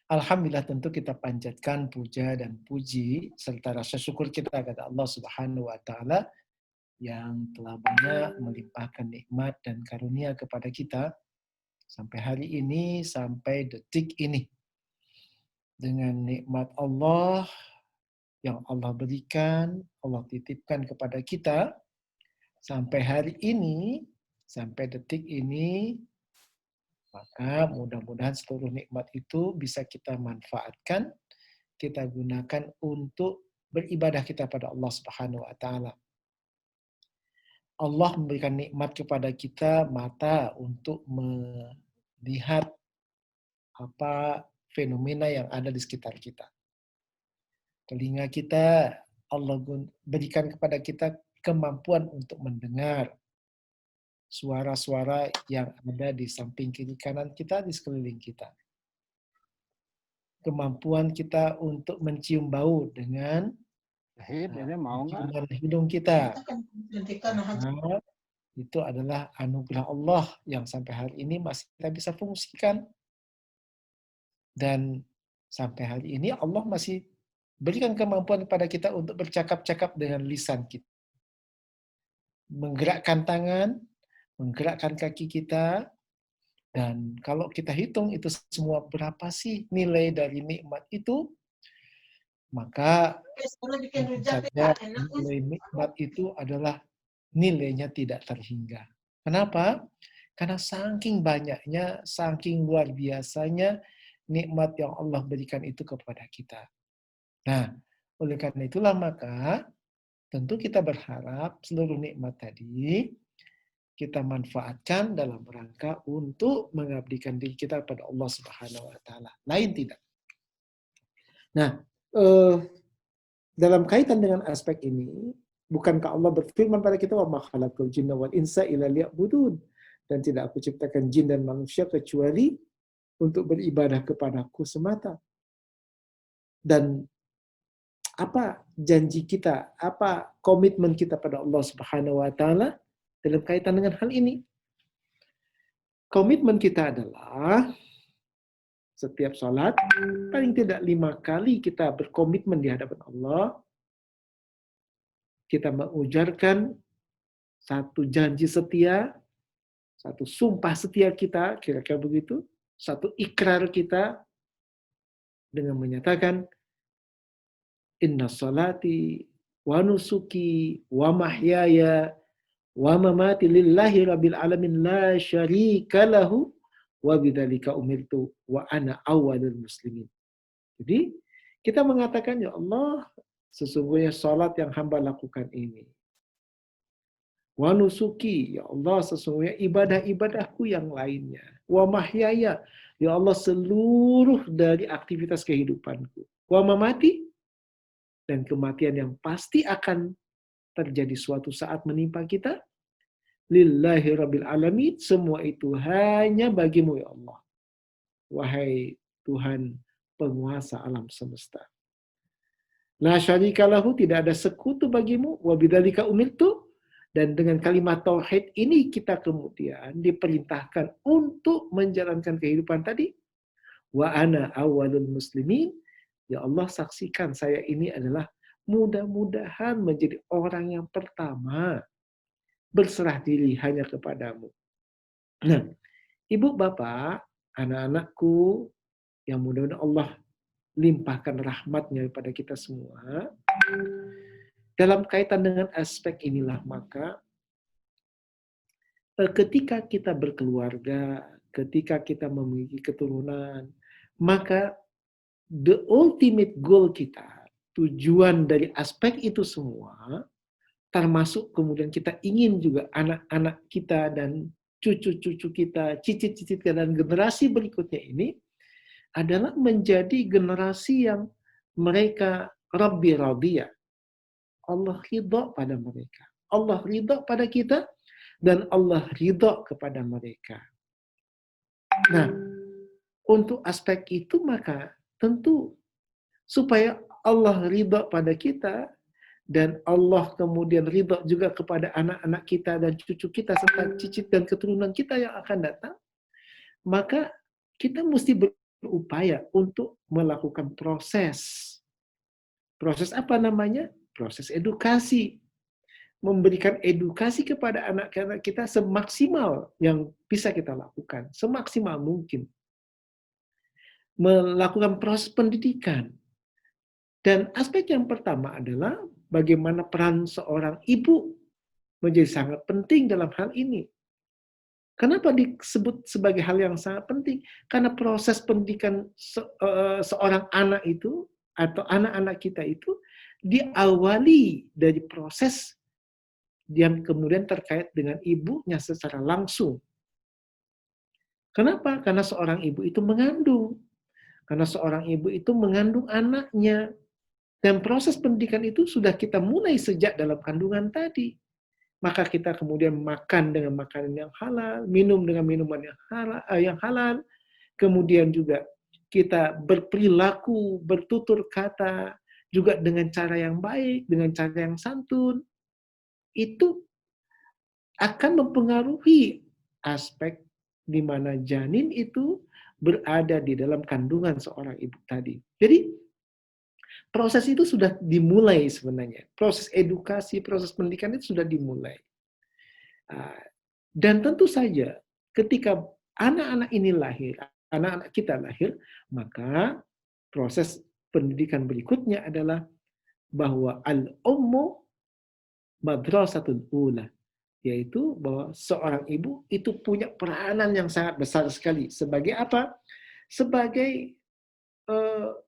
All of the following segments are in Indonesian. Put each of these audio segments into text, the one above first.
Alhamdulillah tentu kita panjatkan puja dan puji serta rasa syukur kita kepada Allah Subhanahu wa taala yang telah banyak melimpahkan nikmat dan karunia kepada kita sampai hari ini, sampai detik ini. Dengan nikmat Allah yang Allah berikan, Allah titipkan kepada kita sampai hari ini, sampai detik ini, maka mudah-mudahan seluruh nikmat itu bisa kita manfaatkan, kita gunakan untuk beribadah kita pada Allah Subhanahu wa taala. Allah memberikan nikmat kepada kita mata untuk melihat apa fenomena yang ada di sekitar kita. Telinga kita Allah berikan kepada kita kemampuan untuk mendengar suara-suara yang ada di samping kiri kanan kita, di sekeliling kita. Kemampuan kita untuk mencium bau dengan penciuman hidung kita. Nah, itu adalah anugerah Allah yang sampai hari ini masih kita bisa fungsikan. Dan sampai hari ini Allah masih berikan kemampuan kepada kita untuk bercakap-cakap dengan lisan kita. Menggerakkan tangan, menggerakkan kaki kita, dan kalau kita hitung itu semua berapa sih nilai dari nikmat itu, maka tentu saja nilai nikmat itu adalah nilainya tidak terhingga. Kenapa? Karena saking banyaknya, saking luar biasanya nikmat yang Allah berikan itu kepada kita. Nah, oleh karena itulah maka tentu kita berharap seluruh nikmat tadi kita manfaatkan dalam rangka untuk mengabdikan diri kita pada Allah Subhanahu wa taala. Lain tidak. Nah, dalam kaitan dengan aspek ini, bukankah Allah berfirman pada kita, wa ma khalaqul jinna wal insa illa liya'budun, dan tidak aku ciptakan jin dan manusia kecuali untuk beribadah kepadaku semata. Dan apa janji kita, apa komitmen kita pada Allah Subhanahu wa taala dalam kaitan dengan hal ini? Komitmen kita adalah setiap sholat, paling tidak 5 kali kita berkomitmen di hadapan Allah, kita mengujarkan satu janji setia, satu sumpah setia kita, kira-kira begitu, satu ikrar kita dengan menyatakan inna salati wa nusuki wa mahyaya wa mamati lillahi rabbil alamin la syarika lahu wa bidzalika umirtu wa ana awwalul muslimin. Jadi kita mengatakan, ya Allah, sesungguhnya salat yang hamba lakukan ini, wa nusuki, ya Allah, sesungguhnya ibadah-ibadahku yang lainnya, wa mahyaya, ya Allah, seluruh dari aktivitas kehidupanku, wa mamati, dan kematian yang pasti akan terjadi suatu saat menimpa kita, lillahi rabbil alamin, semua itu hanya bagimu ya Allah, wahai Tuhan penguasa alam semesta. La syarika lahu, tidak ada sekutu bagimu, wa bidzalika umirtu, dan dengan kalimat tauhid ini kita kemudian diperintahkan untuk menjalankan kehidupan tadi. Wa ana awwalul muslimin, ya Allah, saksikan saya ini adalah mudah-mudahan menjadi orang yang pertama berserah diri hanya kepadamu. Nah, ibu bapak, anak-anakku yang mudah-mudahan Allah limpahkan rahmatnya kepada kita semua, dalam kaitan dengan aspek inilah maka ketika kita berkeluarga, ketika kita memiliki keturunan, maka the ultimate goal kita, tujuan dari aspek itu semua, termasuk kemudian kita ingin juga anak-anak kita dan cucu-cucu kita, cicit-cicit kita, dan generasi berikutnya ini adalah menjadi generasi yang mereka Rabbi radiyah. Allah ridha pada mereka. Allah ridha pada kita, dan Allah ridha kepada mereka. Nah, untuk aspek itu maka tentu supaya Allah ridha pada kita, dan Allah kemudian ridha juga kepada anak-anak kita dan cucu kita serta cicit dan keturunan kita yang akan datang, maka kita mesti berupaya untuk melakukan proses. Proses apa namanya? Proses edukasi. Memberikan edukasi kepada anak-anak kita semaksimal yang bisa kita lakukan, semaksimal mungkin. Melakukan proses pendidikan. Dan aspek yang pertama adalah bagaimana peran seorang ibu menjadi sangat penting dalam hal ini. Kenapa disebut sebagai hal yang sangat penting? Karena proses pendidikan seorang anak itu atau anak-anak kita itu diawali dari proses yang kemudian terkait dengan ibunya secara langsung. Kenapa? Karena seorang ibu itu mengandung. Karena seorang ibu itu mengandung anaknya. Dan proses pendidikan itu sudah kita mulai sejak dalam kandungan tadi. Maka kita kemudian makan dengan makanan yang halal, minum dengan minuman yang halal, kemudian juga kita berperilaku, bertutur kata, juga dengan cara yang baik, dengan cara yang santun, itu akan mempengaruhi aspek di mana janin itu berada di dalam kandungan seorang ibu tadi. Jadi, proses itu sudah dimulai sebenarnya. Proses edukasi, proses pendidikan itu sudah dimulai. Dan tentu saja ketika anak-anak ini lahir, anak-anak kita lahir, maka proses pendidikan berikutnya adalah bahwa al-ummu madrasatul ula, yaitu bahwa seorang ibu itu punya peranan yang sangat besar sekali. Sebagai apa? Sebagai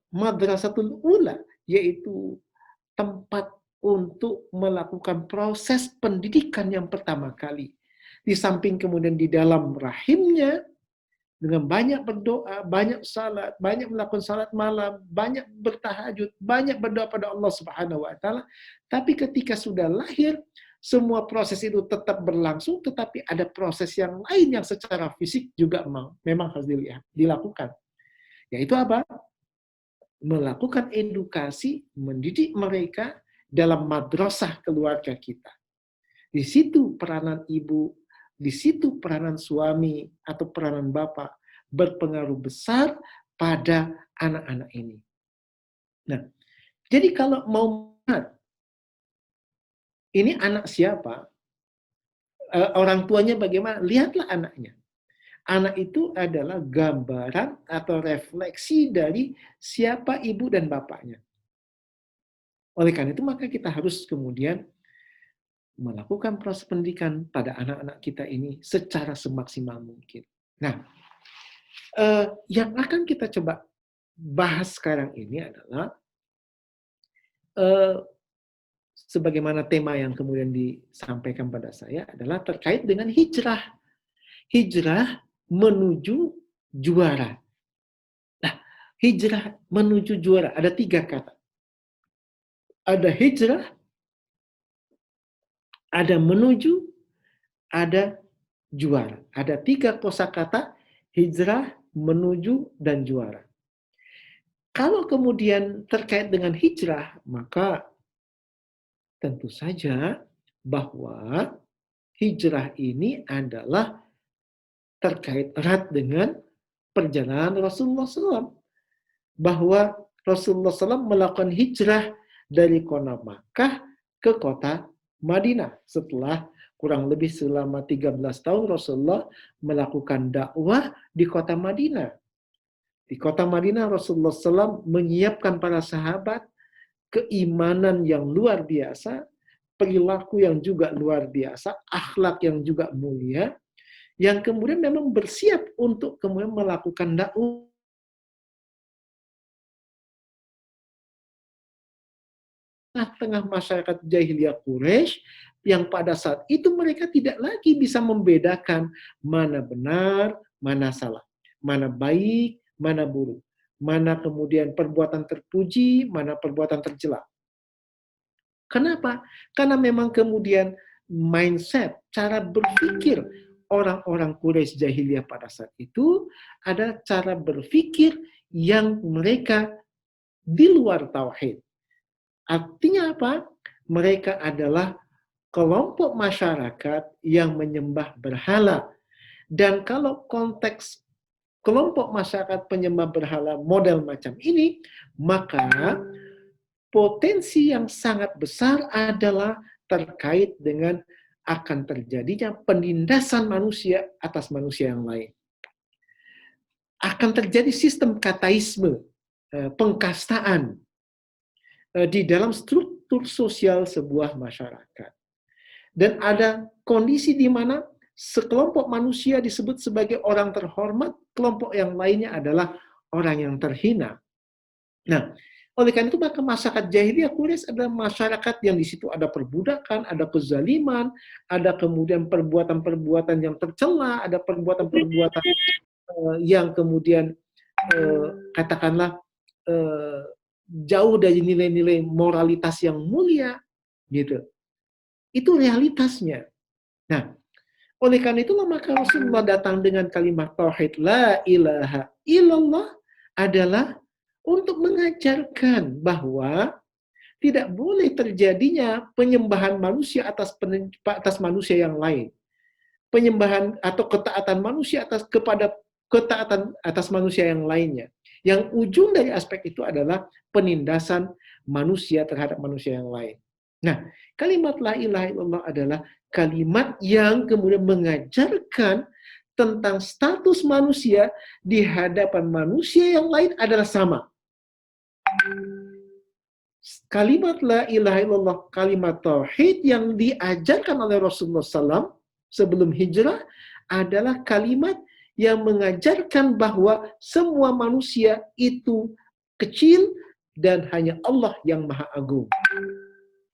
madrasatul ula, yaitu tempat untuk melakukan proses pendidikan yang pertama kali. Di samping kemudian di dalam rahimnya, dengan banyak berdoa, banyak salat, banyak melakukan salat malam, banyak bertahajud, banyak berdoa pada Allah Subhanahu wa taala. Tapi ketika sudah lahir, semua proses itu tetap berlangsung, tetapi ada proses yang lain yang secara fisik juga memang harus dilakukan. Yaitu apa? Melakukan edukasi, mendidik mereka dalam madrasah keluarga kita. Di situ peranan ibu, di situ peranan suami atau peranan bapak berpengaruh besar pada anak-anak ini. Nah, jadi kalau mau melihat ini anak siapa, orang tuanya bagaimana, lihatlah anaknya. Anak itu adalah gambaran atau refleksi dari siapa ibu dan bapaknya. Oleh karena itu, maka kita harus kemudian melakukan proses pendidikan pada anak-anak kita ini secara semaksimal mungkin. Nah, yang akan kita coba bahas sekarang ini adalah sebagaimana tema yang kemudian disampaikan pada saya adalah terkait dengan hijrah. Hijrah menuju juara. Nah, hijrah menuju juara ada 3 kata. Ada hijrah, ada menuju, ada juara. Ada 3 kosakata, hijrah, menuju, dan juara. Kalau kemudian terkait dengan hijrah, maka tentu saja bahwa hijrah ini adalah terkait erat dengan perjalanan Rasulullah SAW. Bahwa Rasulullah SAW melakukan hijrah dari kota Makkah ke kota Madinah. Setelah kurang lebih selama 13 tahun Rasulullah melakukan dakwah di kota Madinah. Di kota Madinah Rasulullah SAW menyiapkan para sahabat keimanan yang luar biasa, perilaku yang juga luar biasa, akhlak yang juga mulia, yang kemudian memang bersiap untuk kemudian melakukan dakwah tengah masyarakat jahiliyah Quraisy yang pada saat itu mereka tidak lagi bisa membedakan mana benar, mana salah, mana baik, mana buruk, mana kemudian perbuatan terpuji, mana perbuatan tercela. Kenapa? Karena memang kemudian mindset, cara berpikir orang-orang Quraisy jahiliyah pada saat itu ada cara berpikir yang mereka di luar tauhid. Artinya apa? Mereka adalah kelompok masyarakat yang menyembah berhala. Dan kalau konteks kelompok masyarakat penyembah berhala model macam ini, maka potensi yang sangat besar adalah terkait dengan akan terjadinya penindasan manusia atas manusia yang lain. Akan terjadi sistem kataisme, pengkastaan di dalam struktur sosial sebuah masyarakat. Dan ada kondisi di mana sekelompok manusia disebut sebagai orang terhormat, kelompok yang lainnya adalah orang yang terhina. Nah, oleh karena itu maka masyarakat jahiliyah Quraisy adalah masyarakat yang di situ ada perbudakan, ada kezaliman, ada kemudian perbuatan-perbuatan yang tercela, ada perbuatan-perbuatan yang kemudian katakanlah jauh dari nilai-nilai moralitas yang mulia, gitu. Itu realitasnya. Nah, oleh karena itulah maka Rasulullah datang dengan kalimat tauhid la ilaha illallah adalah untuk mengajarkan bahwa tidak boleh terjadinya penyembahan manusia atas manusia yang lain. Penyembahan atau ketaatan manusia kepada ketaatan atas manusia yang lainnya. Yang ujung dari aspek itu adalah penindasan manusia terhadap manusia yang lain. Nah, kalimat la ilaha illallah adalah kalimat yang kemudian mengajarkan tentang status manusia di hadapan manusia yang lain adalah sama. Kalimat la ilaha illallah, kalimat tauhid yang diajarkan oleh Rasulullah SAW sebelum hijrah adalah kalimat yang mengajarkan bahwa semua manusia itu kecil dan hanya Allah yang Maha Agung.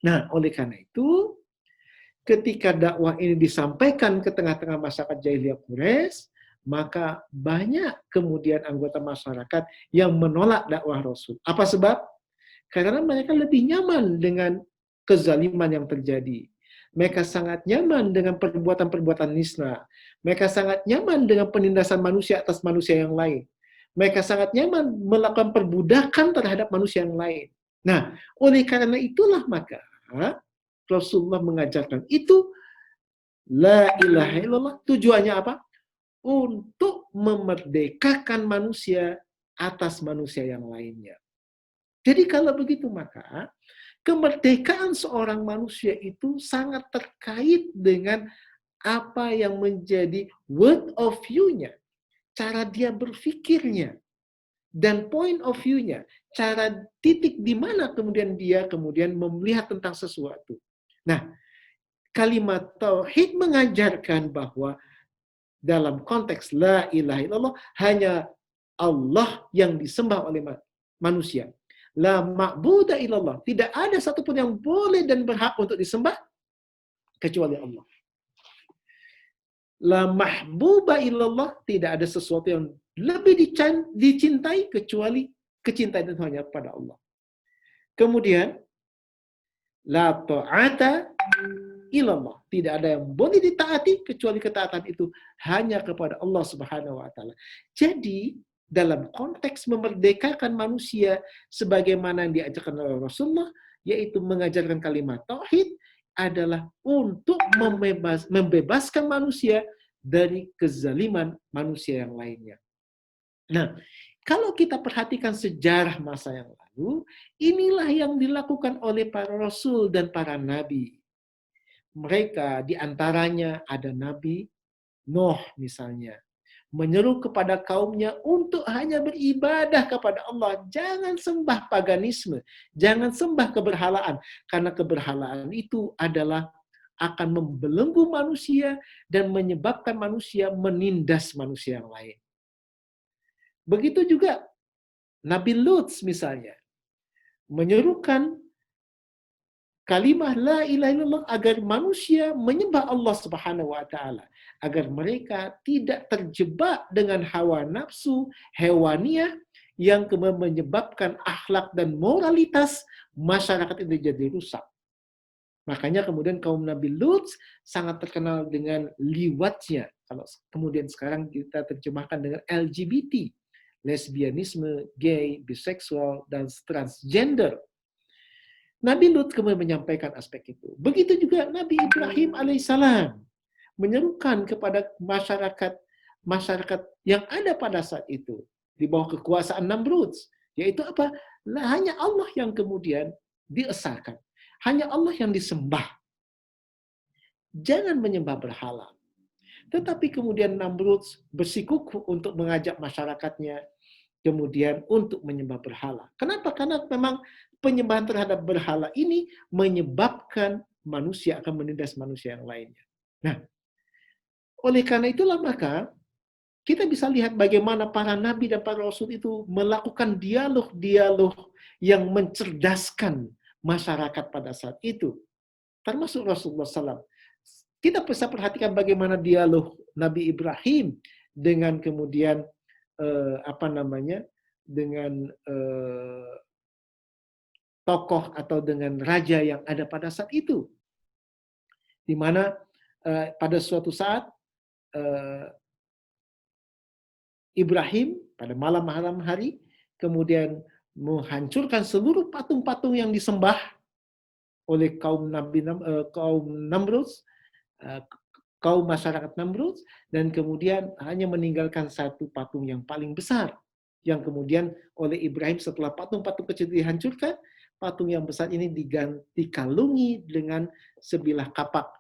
Nah, oleh karena itu, ketika dakwah ini disampaikan ke tengah-tengah masyarakat jahiliyah Quraisy, maka banyak kemudian anggota masyarakat yang menolak dakwah Rasul. Apa sebab? Karena mereka lebih nyaman dengan kezaliman yang terjadi. Mereka sangat nyaman dengan perbuatan-perbuatan nisna. Mereka sangat nyaman dengan penindasan manusia atas manusia yang lain. Mereka sangat nyaman melakukan perbudakan terhadap manusia yang lain. Nah, oleh karena itulah maka Rasulullah mengajarkan itu la ilaha illallah, tujuannya apa? Untuk memerdekakan manusia atas manusia yang lainnya. Jadi kalau begitu maka kemerdekaan seorang manusia itu sangat terkait dengan apa yang menjadi word of view-nya, cara dia berpikirnya, dan point of view-nya, cara titik di mana kemudian dia melihat tentang sesuatu. Nah, kalimat tauhid mengajarkan bahwa dalam konteks la ilaha illallah hanya Allah yang disembah oleh manusia. La ma'buda illallah. Tidak ada satupun yang boleh dan berhak untuk disembah kecuali Allah. La mahbuba illallah. Tidak ada sesuatu yang lebih dicintai kecuali kecintaan itu hanya pada Allah. Kemudian la ta'ata illallah. Tidak ada yang boleh ditaati kecuali ketaatan itu hanya kepada Allah Subhanahu wa taala. Jadi dalam konteks memerdekakan manusia sebagaimana yang diajarkan oleh Rasulullah, yaitu mengajarkan kalimat tauhid, adalah untuk membebaskan manusia dari kezaliman manusia yang lainnya. Nah, kalau kita perhatikan sejarah masa yang lalu, inilah yang dilakukan oleh para rasul dan para nabi. Mereka diantaranya ada Nabi Nuh misalnya, menyeru kepada kaumnya untuk hanya beribadah kepada Allah. Jangan sembah paganisme, jangan sembah keberhalaan, karena keberhalaan itu adalah akan membelenggu manusia dan menyebabkan manusia menindas manusia yang lain. Begitu juga Nabi Lut misalnya, menyerukan kalimah la ilaha illallah agar manusia menyembah Allah Subhanahu wa taala, agar mereka tidak terjebak dengan hawa nafsu hewaniah yang kemudian menyebabkan akhlak dan moralitas masyarakat itu jadi rusak. Makanya kemudian kaum Nabi Lut sangat terkenal dengan liwatnya. Kalau kemudian sekarang kita terjemahkan dengan LGBT, lesbianisme, gay, biseksual, dan transgender. Nabi Lut kemudian menyampaikan aspek itu. Begitu juga Nabi Ibrahim alaihissalam menyerukan kepada masyarakat masyarakat yang ada pada saat itu di bawah kekuasaan Namrud, yaitu apa? Nah, hanya Allah yang kemudian diesahkan, hanya Allah yang disembah. Jangan menyembah berhala. Tetapi kemudian Namrud bersikukuh untuk mengajak masyarakatnya kemudian untuk menyembah berhala. Kenapa? Karena memang penyembahan terhadap berhala ini menyebabkan manusia akan menindas manusia yang lainnya. Nah, oleh karena itulah maka kita bisa lihat bagaimana para nabi dan para rasul itu melakukan dialog-dialog yang mencerdaskan masyarakat pada saat itu. Termasuk Rasulullah SAW. Kita bisa perhatikan bagaimana dialog Nabi Ibrahim dengan kemudian dengan tokoh atau dengan raja yang ada pada saat itu, di mana pada suatu saat Ibrahim pada malam hari kemudian menghancurkan seluruh patung-patung yang disembah oleh kaum Namrud, kaum masyarakat Namrud, dan kemudian hanya meninggalkan satu patung yang paling besar, yang kemudian oleh Ibrahim setelah patung-patung kecil dihancurkan, patung yang besar ini dikalungi dengan sebilah kapak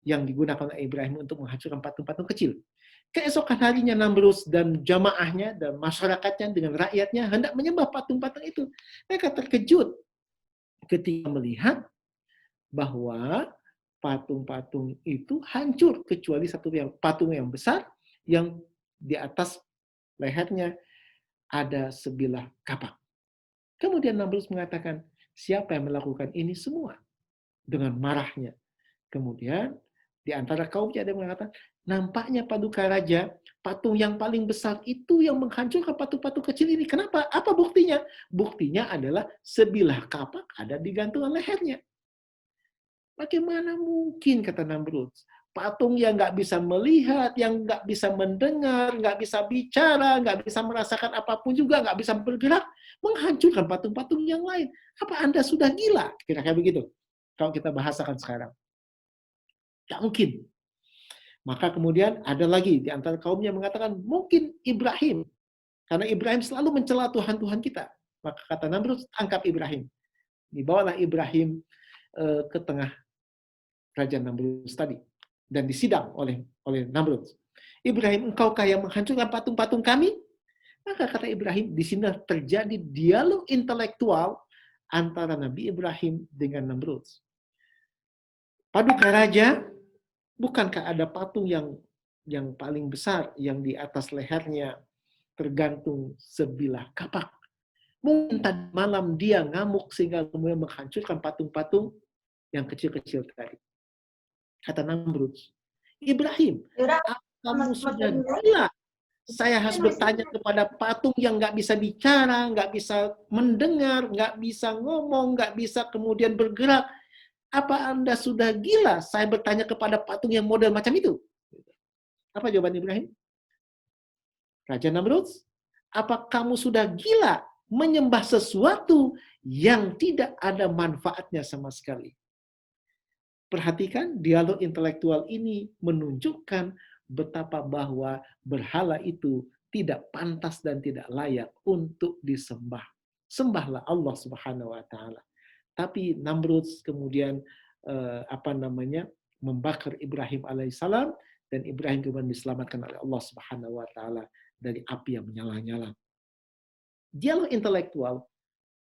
yang digunakan oleh Ibrahim untuk menghancurkan patung-patung kecil. Keesokan harinya Namrud dan jamaahnya dan masyarakatnya dengan rakyatnya hendak menyembah patung-patung itu. Mereka terkejut ketika melihat bahwa patung-patung itu hancur kecuali satu patung yang besar yang di atas lehernya ada sebilah kapak. Kemudian Namrud mengatakan, siapa yang melakukan ini semua? Dengan marahnya. Kemudian di antara kaumnya ada yang mengatakan, nampaknya Paduka Raja, patung yang paling besar itu yang menghancurkan patung-patung kecil ini. Kenapa? Apa buktinya? Buktinya adalah sebilah kapak ada di gantungan lehernya. Bagaimana mungkin, kata Namrud, patung yang nggak bisa melihat, yang nggak bisa mendengar, nggak bisa bicara, nggak bisa merasakan apapun juga, nggak bisa bergerak, menghancurkan patung-patung yang lain. Apa Anda sudah gila? Kira-kira begitu. Kalau kita bahasakan sekarang. Nggak mungkin. Maka kemudian ada lagi di antara kaumnya mengatakan, mungkin Ibrahim. Karena Ibrahim selalu mencela Tuhan-Tuhan kita. Maka kata Namrud, tangkap Ibrahim. Dibawalah Ibrahim ke tengah Raja Namrud tadi dan disidang oleh Namrud. Ibrahim, engkaukah yang menghancurkan patung-patung kami? Maka kata Ibrahim, di sini terjadi dialog intelektual antara Nabi Ibrahim dengan Namrud. Paduka Raja, bukankah ada patung yang paling besar yang di atas lehernya tergantung sebilah kapak? Mungkin tadi malam dia ngamuk sehingga kemudian menghancurkan patung-patung yang kecil-kecil tadi. Kata Namrud, Ibrahim, kamu sudah gila. Saya harus bertanya kepada patung yang nggak bisa bicara, nggak bisa mendengar, nggak bisa ngomong, nggak bisa kemudian bergerak. Apa Anda sudah gila? Saya bertanya kepada patung yang model macam itu. Apa jawaban Ibrahim? Raja Namrud, apa kamu sudah gila menyembah sesuatu yang tidak ada manfaatnya sama sekali? Perhatikan, dialog intelektual ini menunjukkan betapa bahwa berhala itu tidak pantas dan tidak layak untuk disembah. Sembahlah Allah Subhanahu wa taala. Tapi Namrud kemudian membakar Ibrahim alaihissalam, dan Ibrahim kemudian diselamatkan oleh Allah Subhanahu wa taala dari api yang menyala-nyala. Dialog intelektual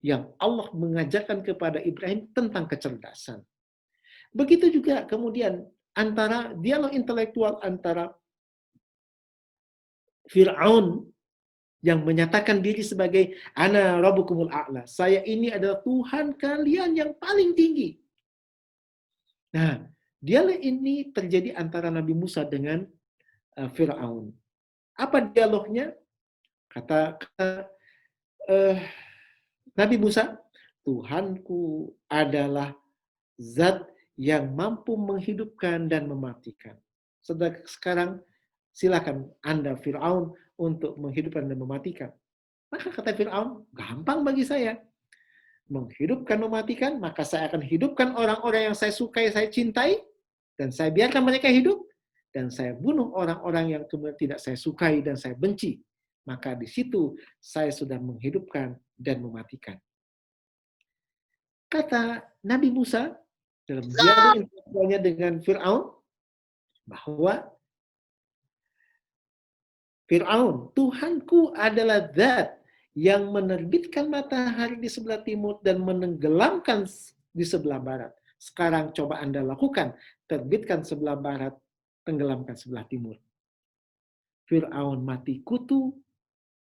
yang Allah mengajarkan kepada Ibrahim tentang kecerdasan. Begitu juga kemudian antara dialog intelektual antara Fir'aun yang menyatakan diri sebagai ana rabbukumul a'la. Saya ini adalah Tuhan kalian yang paling tinggi. Nah, dialog ini terjadi antara Nabi Musa dengan Fir'aun. Apa dialognya? Kata Nabi Musa, Tuhanku adalah zat yang mampu menghidupkan dan mematikan. Sekarang silakan Anda Fir'aun untuk menghidupkan dan mematikan. Maka kata Fir'aun, gampang bagi saya. Menghidupkan, mematikan, maka saya akan hidupkan orang-orang yang saya sukai, saya cintai, dan saya biarkan mereka hidup. dan saya bunuh orang-orang yang kemudian tidak saya sukai dan saya benci, maka di situ saya sudah menghidupkan dan mematikan. Kata Nabi Musa dalam dialog intelektualnya dengan Fir'aun, bahwa Fir'aun, Tuhanku adalah zat yang menerbitkan matahari di sebelah timur dan menenggelamkan di sebelah barat. Sekarang coba Anda lakukan, terbitkan sebelah barat, tenggelamkan sebelah timur. Fir'aun mati kutu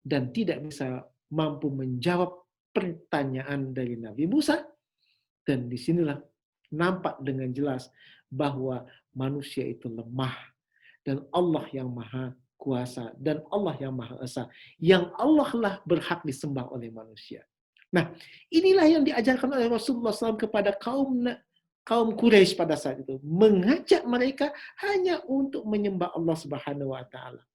dan tidak bisa mampu menjawab pertanyaan dari Nabi Musa. Dan disinilah nampak dengan jelas bahwa manusia itu lemah. Dan Allah yang maha kuasa. Dan Allah yang maha esa. Yang Allah lah berhak disembah oleh manusia. Nah, inilah yang diajarkan oleh Rasulullah SAW kepada kaum Quraisy pada saat itu. Mengajak mereka hanya untuk menyembah Allah Subhanahu wa Ta'ala.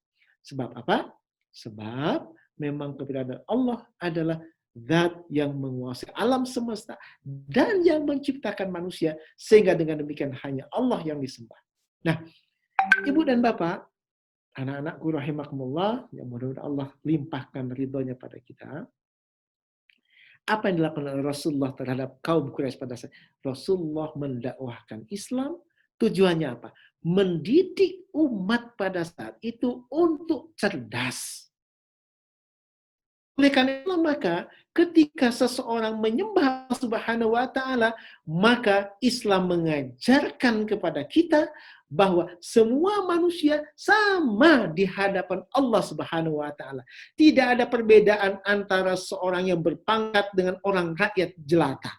Sebab apa? Sebab memang keberadaan Allah adalah zat yang menguasai alam semesta dan yang menciptakan manusia, sehingga dengan demikian hanya Allah yang disembah. Nah, Ibu dan Bapak, anak-anakku rahimakumullah, yang mudah-mudahan Allah limpahkan ridhonya pada kita. Apa yang dilakukan oleh Rasulullah terhadap kaum Quraisy pada saat Rasulullah mendakwahkan Islam? Tujuannya apa? Mendidik umat pada saat itu untuk cerdas. Oleh karena itu, maka ketika seseorang menyembah Allah Subhanahu wa Ta'ala, maka Islam mengajarkan kepada kita bahwa semua manusia sama di hadapan Allah Subhanahu wa Ta'ala. Tidak ada perbedaan antara seorang yang berpangkat dengan orang rakyat jelata.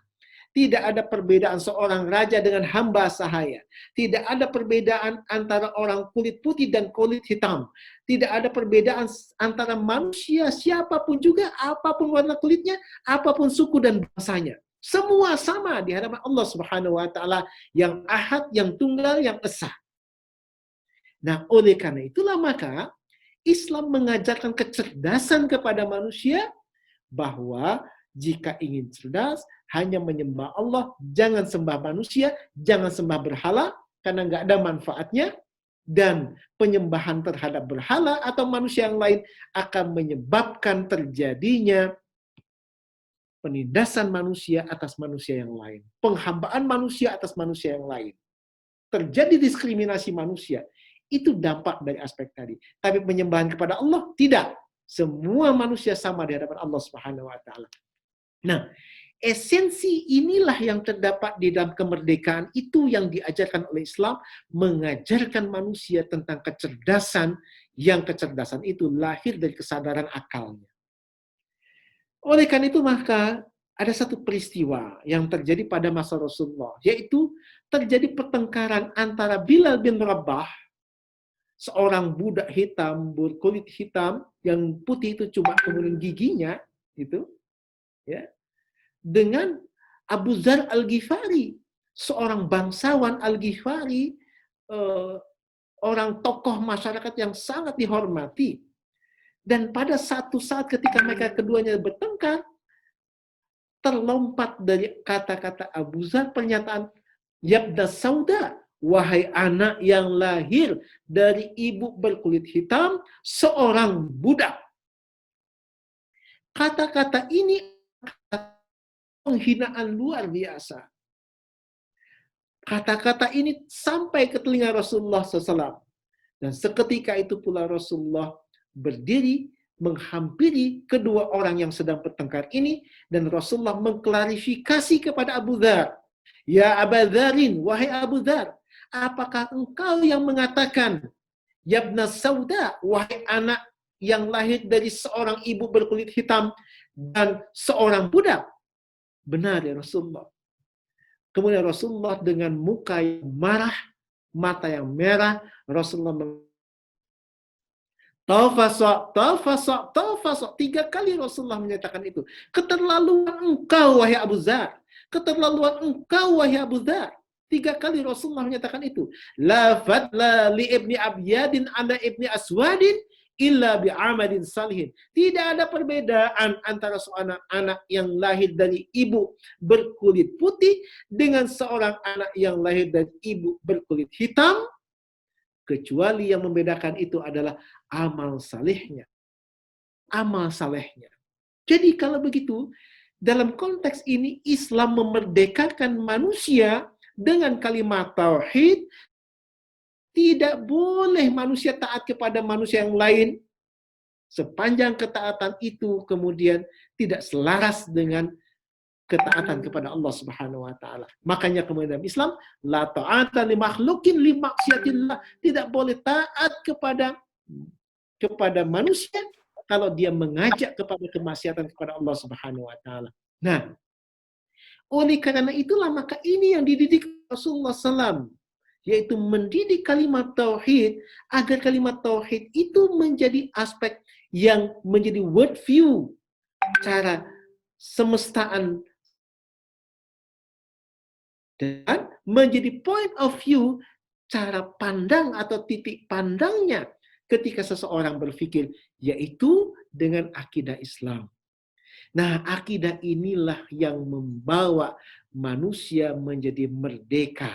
Tidak ada perbedaan seorang raja dengan hamba sahaya. Tidak ada perbedaan antara orang kulit putih dan kulit hitam. Tidak ada perbedaan antara manusia siapapun juga, apapun warna kulitnya, apapun suku dan bangsanya. Semua sama di hadapan Allah Subhanahu wa Ta'ala yang ahad, yang tunggal, yang esa. Nah, oleh karena itulah maka Islam mengajarkan kecerdasan kepada manusia, bahwa jika ingin cerdas, hanya menyembah Allah, jangan sembah manusia, jangan sembah berhala, karena nggak ada manfaatnya, dan penyembahan terhadap berhala atau manusia yang lain akan menyebabkan terjadinya penindasan manusia atas manusia yang lain, penghambaan manusia atas manusia yang lain. Terjadi diskriminasi manusia. Itu dampak dari aspek tadi. Tapi penyembahan kepada Allah, tidak. Semua manusia sama di hadapan Allah Subhanahu wa Ta'ala. Nah, esensi inilah yang terdapat di dalam kemerdekaan itu yang diajarkan oleh Islam, mengajarkan manusia tentang kecerdasan, yang kecerdasan itu lahir dari kesadaran akalnya. Oleh karena itu maka ada satu peristiwa yang terjadi pada masa Rasulullah, yaitu terjadi pertengkaran antara Bilal bin Rabah, seorang budak hitam berkulit hitam, yang putih itu cuma kemudian giginya, itu, ya, dengan Abu Dzar Al-Ghifari, seorang bangsawan Al-Ghifari, orang tokoh masyarakat yang sangat dihormati. Dan pada satu saat ketika mereka keduanya bertengkar, terlompat dari kata-kata Abu Dzar pernyataan, Yabda Sauda, wahai anak yang lahir dari ibu berkulit hitam, seorang budak. Kata-kata ini penghinaan luar biasa. Kata-kata ini sampai ke telinga Rasulullah SAW. Dan seketika itu pula Rasulullah berdiri menghampiri kedua orang yang sedang bertengkar ini, dan Rasulullah mengklarifikasi kepada Abu Dzar. Ya Abu Dzarin, wahai Abu Dzar, apakah engkau yang mengatakan, Yabna Sauda, wahai anak yang lahir dari seorang ibu berkulit hitam dan seorang budak? Benar ya Rasulullah. Kemudian Rasulullah dengan muka yang marah, mata yang merah, Rasulullah tafasok, 3 kali Rasulullah menyatakan itu. Keterlaluan engkau, wahai Abu Dzar. Keterlaluan engkau, wahai Abu Dzar. 3 kali Rasulullah menyatakan itu. La fadla li ibni Abyadin ala ibni Aswadin illa bi'amadin salihin. Tidak ada perbedaan antara seorang anak yang lahir dari ibu berkulit putih dengan seorang anak yang lahir dari ibu berkulit hitam, Kecuali yang membedakan itu adalah amal salehnya. Amal salehnya. Jadi kalau begitu, dalam konteks ini Islam memerdekakan manusia dengan kalimat tauhid. Tidak boleh manusia taat kepada manusia yang lain sepanjang ketaatan itu kemudian tidak selaras dengan ketaatan kepada Allah Subhanahu wa taala. Makanya kemudian dalam Islam, la ta'ata li makhluqin li maksiatillah. Tidak boleh taat kepada manusia kalau dia mengajak kepada kemaksiatan kepada Allah Subhanahu wa taala. Nah, oleh karena itulah maka ini yang dididik Rasulullah SAW, yaitu mendidik kalimat tauhid agar kalimat tauhid itu menjadi aspek yang menjadi world view, cara semestaan, dan menjadi point of view, cara pandang atau titik pandangnya ketika seseorang berpikir, yaitu dengan akidah Islam. Nah, akidah inilah yang membawa manusia menjadi merdeka.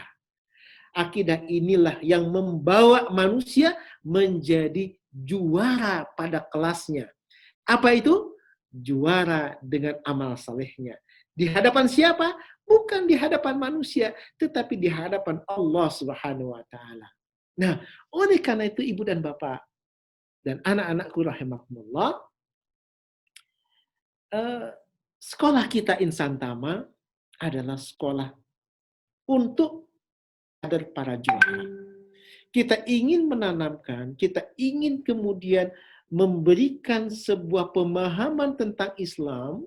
Akidah inilah yang membawa manusia menjadi juara pada kelasnya. Apa itu? Juara dengan amal salehnya. Di hadapan siapa? Bukan di hadapan manusia, tetapi di hadapan Allah Subhanahu wa taala. Nah, oleh karena itu Ibu dan Bapak dan anak-anakku rahimakumullah, sekolah kita Insan Tama adalah sekolah untuk kader para juara. Kita ingin menanamkan, kita ingin kemudian memberikan sebuah pemahaman tentang Islam,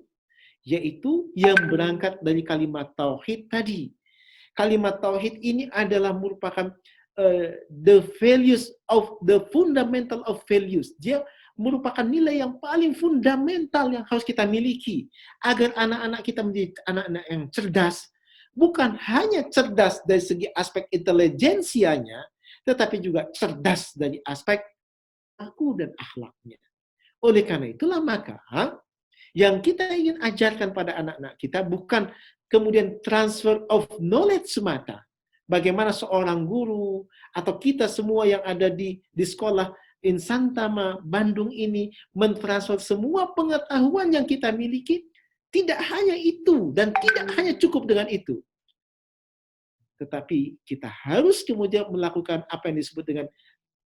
yaitu yang berangkat dari kalimat tauhid tadi. Kalimat tauhid ini adalah merupakan the values of the fundamental of values. Dia merupakan nilai yang paling fundamental yang harus kita miliki agar anak-anak kita menjadi anak-anak yang cerdas, bukan hanya cerdas dari segi aspek intelijensianya, tetapi juga cerdas dari aspek aku dan akhlaknya. Oleh karena itulah maka yang kita ingin ajarkan pada anak-anak kita bukan kemudian transfer of knowledge semata. Bagaimana seorang guru atau kita semua yang ada di sekolah Insan Tama Bandung ini mentransfer semua pengetahuan yang kita miliki, tidak hanya itu dan tidak hanya cukup dengan itu. Tetapi kita harus kemudian melakukan apa yang disebut dengan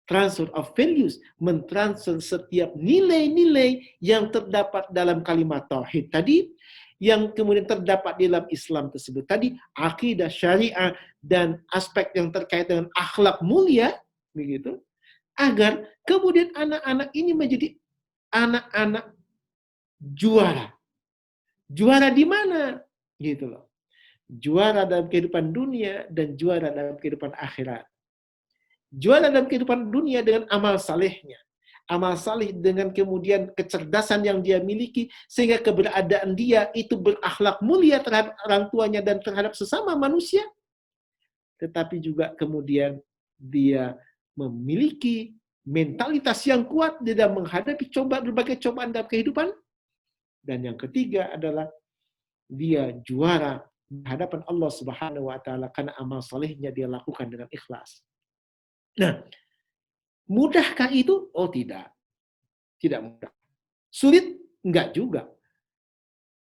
transfer of values, mentransfer setiap nilai-nilai yang terdapat dalam kalimat tauhid tadi, yang kemudian terdapat di dalam Islam tersebut tadi, akidah syariah dan aspek yang terkait dengan akhlak mulia, begitu, agar kemudian anak-anak ini menjadi anak-anak juara. Juara di mana? Gitu loh. Juara dalam kehidupan dunia dan juara dalam kehidupan akhirat. Juara dalam kehidupan dunia dengan amal salehnya. Amal saleh dengan kemudian kecerdasan yang dia miliki, sehingga keberadaan dia itu berakhlak mulia terhadap orang tuanya dan terhadap sesama manusia. Tetapi juga kemudian dia memiliki mentalitas yang kuat di dalam menghadapi berbagai cobaan dalam kehidupan. Dan yang ketiga adalah dia juara di hadapan Allah Subhanahu wa taala karena amal salehnya dia lakukan dengan ikhlas. Nah, mudahkah itu? Oh tidak. Tidak mudah. Sulit? Enggak juga.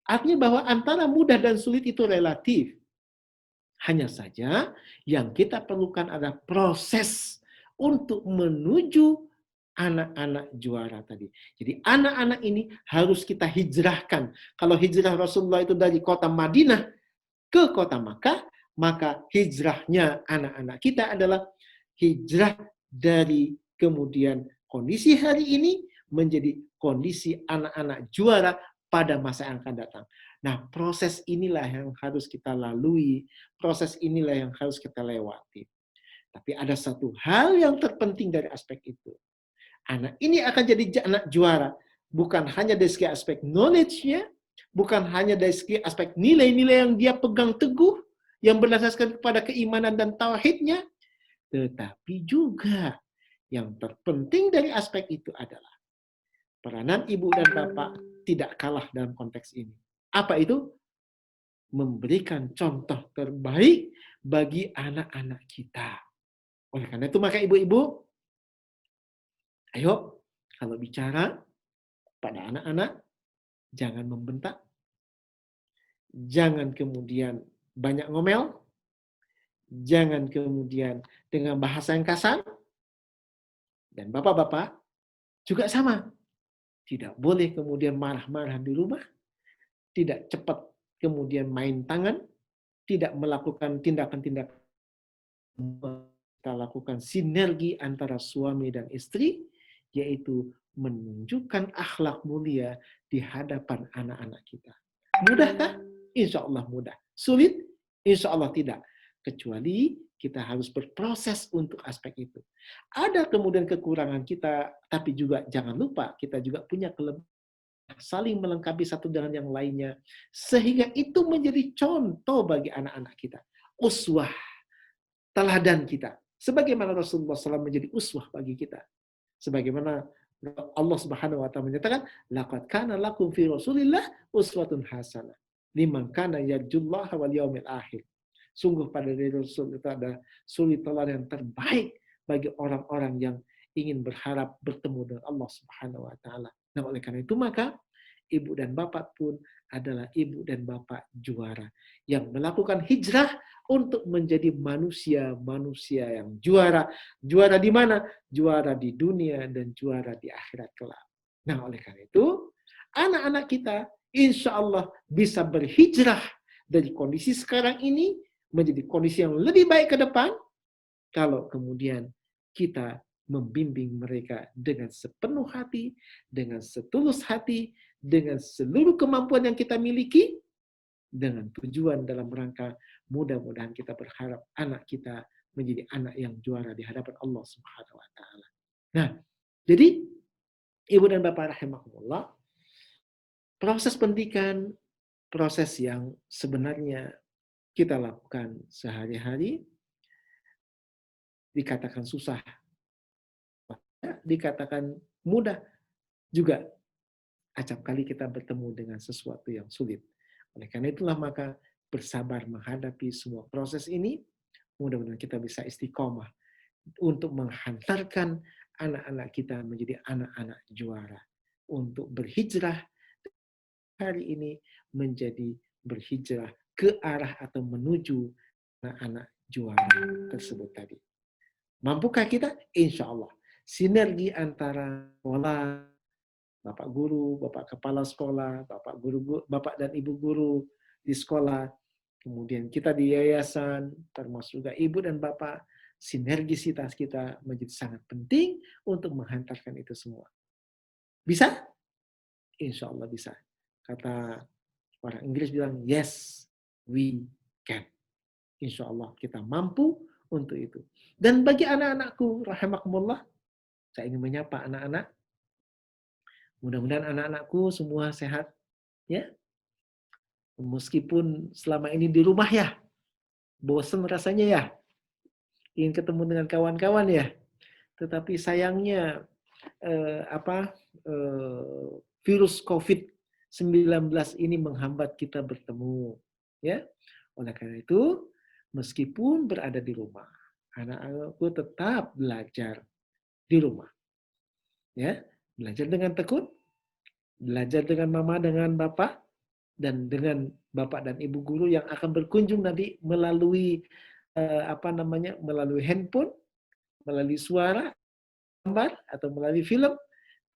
Artinya bahwa antara mudah dan sulit itu relatif. Hanya saja yang kita perlukan adalah proses untuk menuju anak-anak juara tadi. Jadi anak-anak ini harus kita hijrahkan. Kalau hijrah Rasulullah itu dari kota Madinah ke kota Makkah, maka hijrahnya anak-anak kita adalah hijrah dari kemudian kondisi hari ini menjadi kondisi anak-anak juara pada masa yang akan datang. Nah, proses inilah yang harus kita lalui, proses inilah yang harus kita lewati. Tapi ada satu hal yang terpenting dari aspek itu. Anak ini akan jadi anak juara, bukan hanya dari segi aspek knowledge-nya, bukan hanya dari segi aspek nilai-nilai yang dia pegang teguh, yang berdasarkan kepada keimanan dan tauhidnya, tetapi juga yang terpenting dari aspek itu adalah peranan ibu dan bapak tidak kalah dalam konteks ini. Apa itu? Memberikan contoh terbaik bagi anak-anak kita. Oleh karena itu maka ibu-ibu, ayo kalau bicara pada anak-anak, jangan membentak, jangan kemudian banyak ngomel, jangan kemudian dengan bahasa yang kasar, dan bapak-bapak juga sama. Tidak boleh kemudian marah-marah di rumah, tidak cepat kemudian main tangan, tidak melakukan tindakan-tindakan. Kita lakukan sinergi antara suami dan istri, yaitu menunjukkan akhlak mulia di hadapan anak-anak kita. Mudahkah? Insya Allah mudah. Sulit? Insya Allah tidak. Kecuali kita harus berproses untuk aspek itu. Ada kemudian kekurangan kita, tapi juga jangan lupa kita juga punya kelebihan, saling melengkapi satu dengan yang lainnya, sehingga itu menjadi contoh bagi anak-anak kita. Uswah, teladan kita. Sebagaimana Rasulullah SAW menjadi uswah bagi kita. Sebagaimana Allah Subhanahu wa taala menyatakan, laqad kana lakum fi Rasulillah uswatun hasanah liman kana yarjullaha wal yaumil akhir. Sungguh pada diri Rasul itu ada suri teladan yang terbaik bagi orang-orang yang ingin berharap bertemu dengan Allah Subhanahu wa taala. Nah, oleh karena itu maka ibu dan bapak pun adalah ibu dan bapak juara yang melakukan hijrah untuk menjadi manusia-manusia yang juara. Juara di mana? Juara di dunia dan juara di akhirat kelak. Nah, oleh karena itu, anak-anak kita insya Allah bisa berhijrah dari kondisi sekarang ini menjadi kondisi yang lebih baik ke depan kalau kemudian kita membimbing mereka dengan sepenuh hati, dengan setulus hati, dengan seluruh kemampuan yang kita miliki, dengan tujuan dalam rangka mudah-mudahan kita berharap anak kita menjadi anak yang juara di hadapan Allah Subhanahu wa taala. Nah, jadi Ibu dan Bapak rahimakumullah, proses pendidikan, proses yang sebenarnya kita lakukan sehari-hari, dikatakan susah, dikatakan mudah, juga acap kali kita bertemu dengan sesuatu yang sulit. Oleh karena itulah maka bersabar menghadapi semua proses ini. Mudah-mudahan kita bisa istiqomah untuk menghantarkan anak-anak kita menjadi anak-anak juara. Untuk berhijrah hari ini menjadi berhijrah ke arah atau menuju anak-anak juara tersebut tadi. Mampukah kita? Insya Allah. Sinergi antara sekolah, Bapak guru, Bapak kepala sekolah, Bapak guru, Bapak dan Ibu guru di sekolah, kemudian kita di yayasan, termasuk juga Ibu dan Bapak, sinergisitas kita menjadi sangat penting untuk menghantarkan itu semua. Bisa? Insya Allah bisa. Kata orang Inggris bilang, yes, we can. Insya Allah kita mampu untuk itu. Dan bagi anak-anakku, rahimakumullah, saya ingin menyapa anak-anak. Mudah-mudahan anak-anakku semua sehat, ya. Meskipun selama ini di rumah ya, bosen rasanya ya, ingin ketemu dengan kawan-kawan ya. Tetapi sayangnya virus COVID-19 ini menghambat kita bertemu, ya. Oleh karena itu, meskipun berada di rumah, anak-anakku tetap belajar di rumah, ya. Belajar dengan tekun, belajar dengan mama, dengan bapak, dan dengan bapak dan ibu guru yang akan berkunjung nanti melalui melalui handphone, melalui suara, gambar, atau melalui film.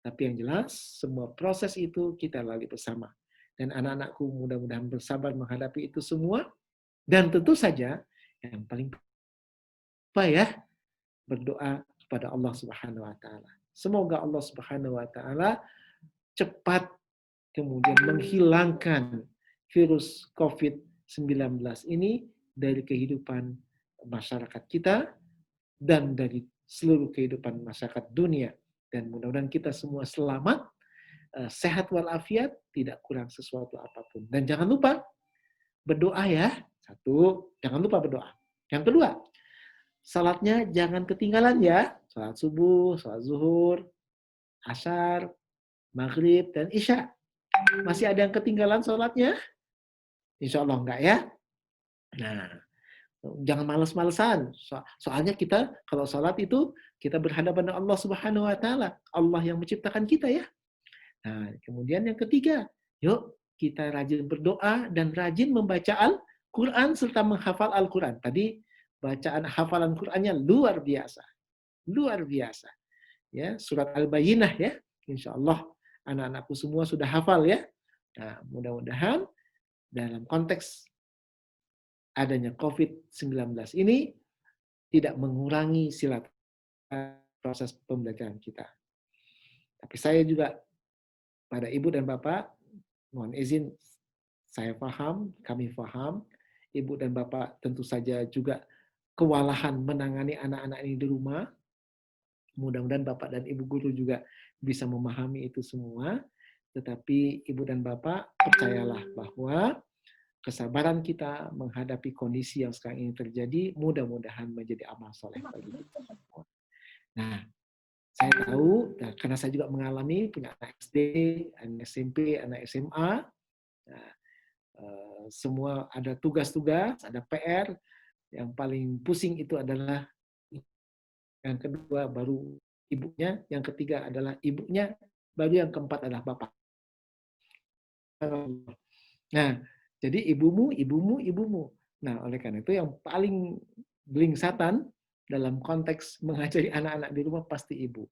Tapi yang jelas, semua proses itu kita lalui bersama. Dan anak-anakku mudah-mudahan bersabar menghadapi itu semua. Dan tentu saja, yang paling ya, berdoa kepada Allah Subhanahu wa taala. Semoga Allah Subhanahu wa taala cepat kemudian menghilangkan virus COVID-19 ini dari kehidupan masyarakat kita dan dari seluruh kehidupan masyarakat dunia. Dan mudah-mudahan kita semua selamat, sehat walafiat, tidak kurang sesuatu apapun. Dan jangan lupa berdoa ya. Satu, jangan lupa berdoa. Yang kedua, salatnya jangan ketinggalan ya. Salat subuh, salat zuhur, asar, maghrib, dan isya. Masih ada yang ketinggalan salatnya? Insya Allah enggak ya. Nah, Jangan males-malesan. Soalnya kita kalau sholat itu kita berhadapan dengan Allah Subhanahu wa taala. Allah yang menciptakan kita ya. Nah, kemudian yang ketiga, yuk kita rajin berdoa dan rajin membaca Al-Quran serta menghafal Al-Quran. Tadi bacaan hafalan Qurannya luar biasa. Luar biasa. Ya, surat Al-Bayyinah ya. Insya Allah anak-anakku semua sudah hafal ya. Nah, mudah-mudahan dalam konteks adanya COVID-19 ini tidak mengurangi proses pembelajaran kita. Tapi saya juga pada Ibu dan Bapak, mohon izin, saya paham, kami paham, Ibu dan Bapak tentu saja juga kewalahan menangani anak-anak ini di rumah. Mudah-mudahan Bapak dan Ibu guru juga bisa memahami itu semua. Tetapi Ibu dan Bapak, percayalah bahwa kesabaran kita menghadapi kondisi yang sekarang ini terjadi, mudah-mudahan menjadi amal soleh bagi kita semua. Nah, saya tahu, karena saya juga mengalami punya anak SD, anak SMP, anak SMA, nah, semua ada tugas-tugas, ada PR, yang paling pusing itu adalah yang kedua baru ibunya, yang ketiga adalah ibunya, baru yang keempat adalah bapak. Nah, jadi ibumu, ibumu, ibumu. Nah, oleh karena itu yang paling belingsatan dalam konteks mengajari anak-anak di rumah pasti ibu.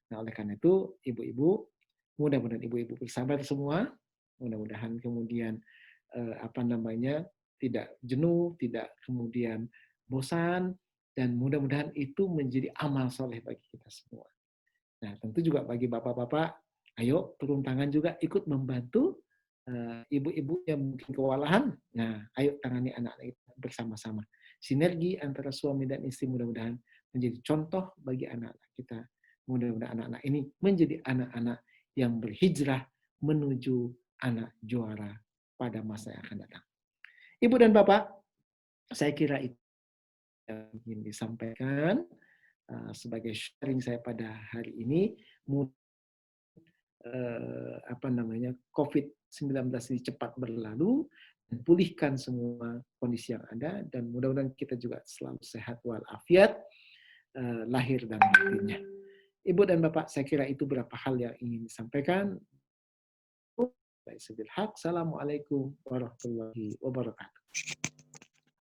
Nah, oleh karena itu, ibu-ibu, mudah-mudahan ibu-ibu bersabar semua, mudah-mudahan kemudian tidak jenuh, tidak kemudian bosan, dan mudah-mudahan itu menjadi amal soleh bagi kita semua. Nah, tentu juga bagi bapak-bapak, ayo turun tangan juga ikut membantu ibu-ibu yang mungkin kewalahan. Nah, ayo tangani anak-anak kita bersama-sama. Sinergi antara suami dan istri mudah-mudahan menjadi contoh bagi anak-anak kita. Mudah-mudahan anak-anak ini menjadi anak-anak yang berhijrah menuju anak juara pada masa yang akan datang. Ibu dan Bapak, saya kira itu yang ingin disampaikan sebagai sharing saya pada hari ini. COVID-19 ini cepat berlalu dan pulihkan semua kondisi yang ada, dan mudah-mudahan kita juga selalu sehat walafiat lahir dan batinnya. Ibu dan Bapak, saya kira itu beberapa hal yang ingin disampaikan. Assalamualaikum warahmatullahi wabarakatuh.